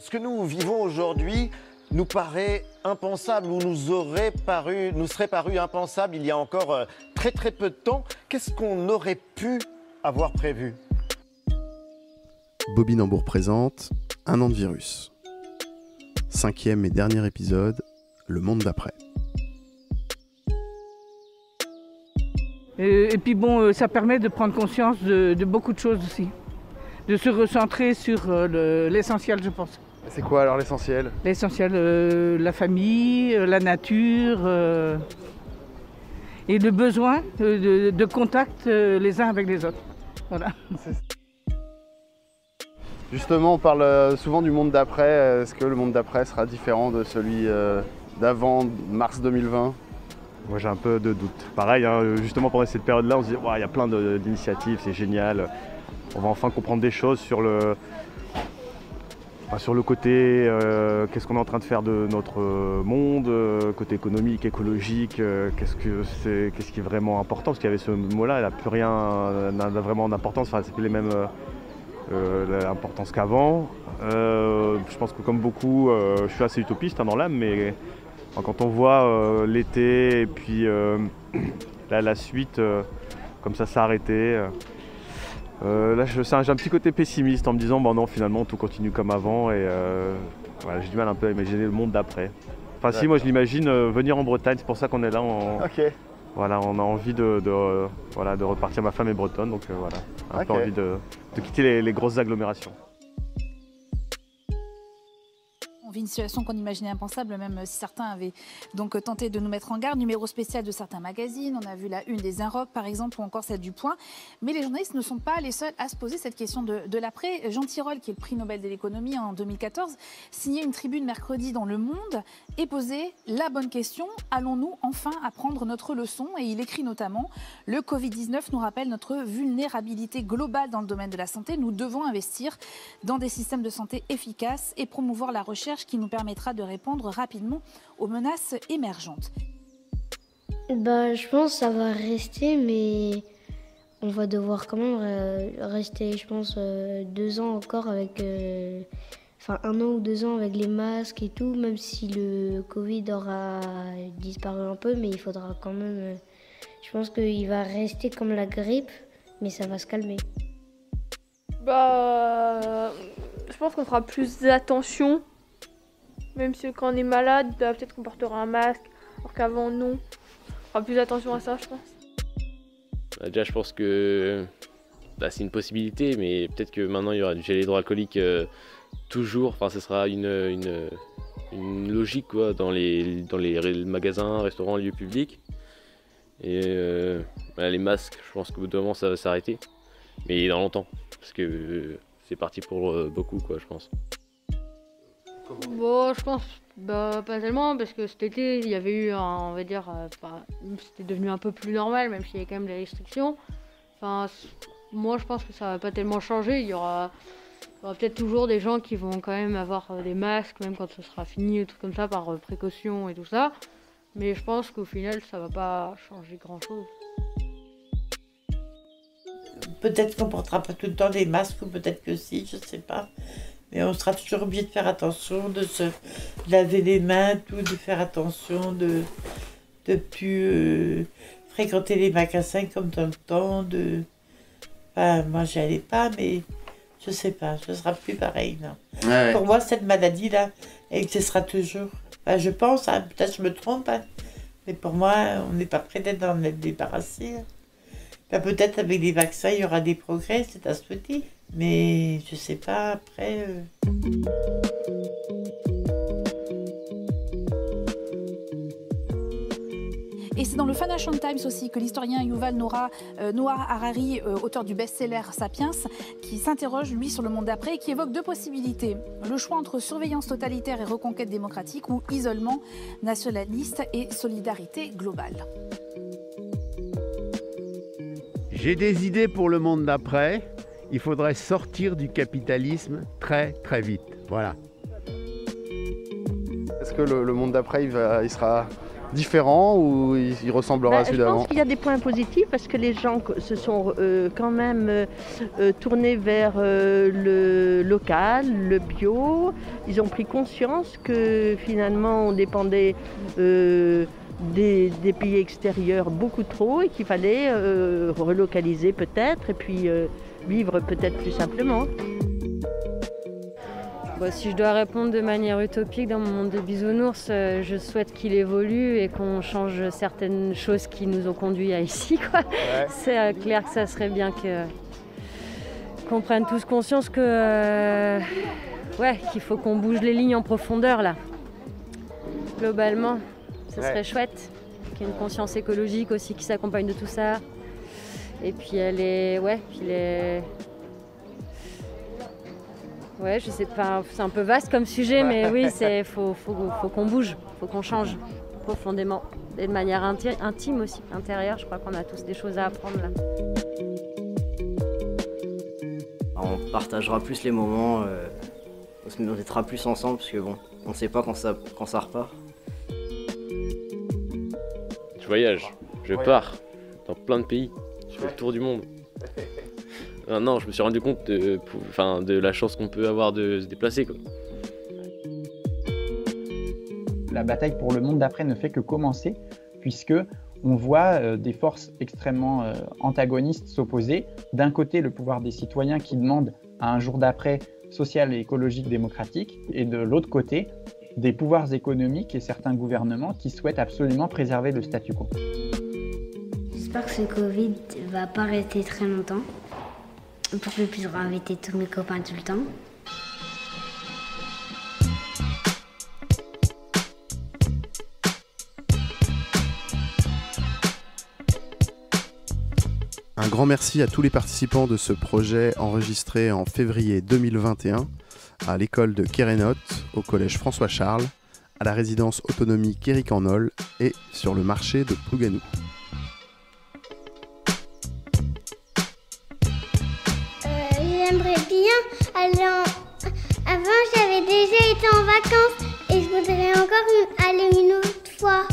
ce que nous vivons aujourd'hui nous paraît impensable ou nous serait paru impensable il y a encore très peu de temps. Qu'est-ce qu'on aurait pu avoir prévu? Bobby Nambour présente Un an de virus. 5e et dernier épisode, le monde d'après. Et puis bon, ça permet de prendre conscience de beaucoup de choses aussi. De se recentrer sur l'essentiel, je pense. C'est quoi alors l'essentiel? L'essentiel, la famille, la nature et le besoin de contact les uns avec les autres. Voilà. Justement, on parle souvent du monde d'après. Est-ce que le monde d'après sera différent de celui d'avant mars 2020? Moi j'ai un peu de doute. Pareil, hein, justement pendant cette période-là, on se dit il y a plein d'initiatives, c'est génial. On va enfin comprendre des choses sur le côté, qu'est-ce qu'on est en train de faire de notre monde, côté économique, écologique, qu'est-ce qui est vraiment important. Parce qu'il y avait ce mot-là, il n'a plus rien, n'a vraiment d'importance, enfin c'est plus les mêmes l'importance qu'avant. Je pense que comme beaucoup, je suis assez utopiste dans l'âme, mais quand on voit l'été et puis la suite, comme ça s'est arrêté. Là, j'ai un petit côté pessimiste en me disant non, finalement tout continue comme avant et voilà, j'ai du mal un peu à imaginer le monde d'après. Enfin si, moi je l'imagine venir en Bretagne, c'est pour ça qu'on est là. Ok. Voilà, on a envie de repartir. Ma femme est bretonne, donc voilà, un peu envie de quitter les grosses agglomérations. On vit une situation qu'on imaginait impensable, même si certains avaient donc tenté de nous mettre en garde. Numéro spécial de certains magazines, on a vu la une des Inrocks par exemple, ou encore celle du Point. Mais les journalistes ne sont pas les seuls à se poser cette question de l'après. Jean Tirole, qui est le prix Nobel de l'économie en 2014, signait une tribune mercredi dans Le Monde et posait la bonne question: allons-nous enfin apprendre notre leçon? Et il écrit notamment: le Covid-19 nous rappelle notre vulnérabilité globale dans le domaine de la santé. Nous devons investir dans des systèmes de santé efficaces et promouvoir la recherche qui nous permettra de répondre rapidement aux menaces émergentes. Je pense que ça va rester, mais on va devoir quand même rester, je pense, 2 ans encore avec... 1 an ou 2 ans avec les masques et tout, même si le Covid aura disparu un peu, mais il faudra quand même... je pense qu'il va rester comme la grippe, mais ça va se calmer. Je pense qu'on fera plus attention. Même si quand on est malade, peut-être qu'on portera un masque, alors qu'avant non. On fera plus attention à ça, je pense. Déjà, je pense que c'est une possibilité, mais peut-être que maintenant il y aura du gel hydroalcoolique toujours. Enfin, ce sera une logique quoi, dans les magasins, restaurants, lieux publics. Et les masques, je pense qu'au bout d'un moment ça va s'arrêter. Mais dans longtemps, parce que c'est parti pour beaucoup, quoi, je pense. Je pense pas tellement, parce que cet été il y avait eu on va dire, c'était devenu un peu plus normal, même s'il y avait quand même des restrictions. Moi je pense que ça va pas tellement changer. Il y aura peut-être toujours des gens qui vont quand même avoir des masques, même quand ce sera fini, tout comme ça, par précaution et tout ça. Mais je pense qu'au final ça va pas changer grand-chose. Peut-être qu'on portera pas tout le temps des masques, ou peut-être que si, je sais pas. Mais on sera toujours obligé de faire attention, de se laver les mains, de faire attention, de plus fréquenter les magasins comme dans le temps. Moi, j'y allais pas, mais je sais pas, ce sera plus pareil. Non. Ouais. Pour moi, cette maladie-là existera toujours. Je pense, peut-être je me trompe, mais pour moi, on n'est pas prêt d'en être débarrassé. Peut-être avec les vaccins, il y aura des progrès, c'est à souhaiter. Mais je sais pas, après... Et c'est dans le Financial Times aussi que l'historien Yuval Noah Harari, auteur du best-seller Sapiens, qui s'interroge, lui, sur le monde d'après et qui évoque 2 possibilités. Le choix entre surveillance totalitaire et reconquête démocratique, ou isolement nationaliste et solidarité globale. J'ai des idées pour le monde d'après. Il faudrait sortir du capitalisme très vite. Voilà. Est-ce que le monde d'après, il sera différent ou il ressemblera à celui Je d'avant? pense qu'il y a des points positifs parce que les gens se sont quand même tournés vers le local, le bio. Ils ont pris conscience que finalement on dépendait des pays extérieurs beaucoup trop et qu'il fallait relocaliser peut-être et puis vivre peut-être plus simplement. Bon, si je dois répondre de manière utopique dans mon monde de bisounours, je souhaite qu'il évolue et qu'on change certaines choses qui nous ont conduits à ici, quoi. Ouais. C'est clair que ça serait bien qu'on prenne tous conscience que qu'il faut qu'on bouge les lignes en profondeur là. Globalement, ce serait chouette. Qu'il y ait une conscience écologique aussi qui s'accompagne de tout ça. Et puis ouais, je sais pas, c'est un peu vaste comme sujet, mais oui, faut qu'on bouge, faut qu'on change profondément. Et de manière intime aussi, intérieure, je crois qu'on a tous des choses à apprendre là. On partagera plus les moments, on se mettra plus ensemble, parce que bon, on ne sait pas quand ça repart. Je voyage, je pars dans plein de pays, je fais le tour du monde. Non, je me suis rendu compte de la chance qu'on peut avoir de se déplacer, quoi. La bataille pour le monde d'après ne fait que commencer, puisque on voit des forces extrêmement antagonistes s'opposer. D'un côté, le pouvoir des citoyens qui demandent à un jour d'après social et écologique démocratique, et de l'autre côté, des pouvoirs économiques et certains gouvernements qui souhaitent absolument préserver le statu quo. J'espère que ce Covid ne va pas rester très longtemps, pour que je puisse inviter tous mes copains tout le temps. Un grand merci à tous les participants de ce projet enregistré en février 2021 à l'école de Kérénote, au collège François Charles, à la résidence autonomie Éric-en-Nol et sur le marché de Plougasnou. J'aimerais bien aller Avant, j'avais déjà été en vacances et je voudrais encore aller une autre fois.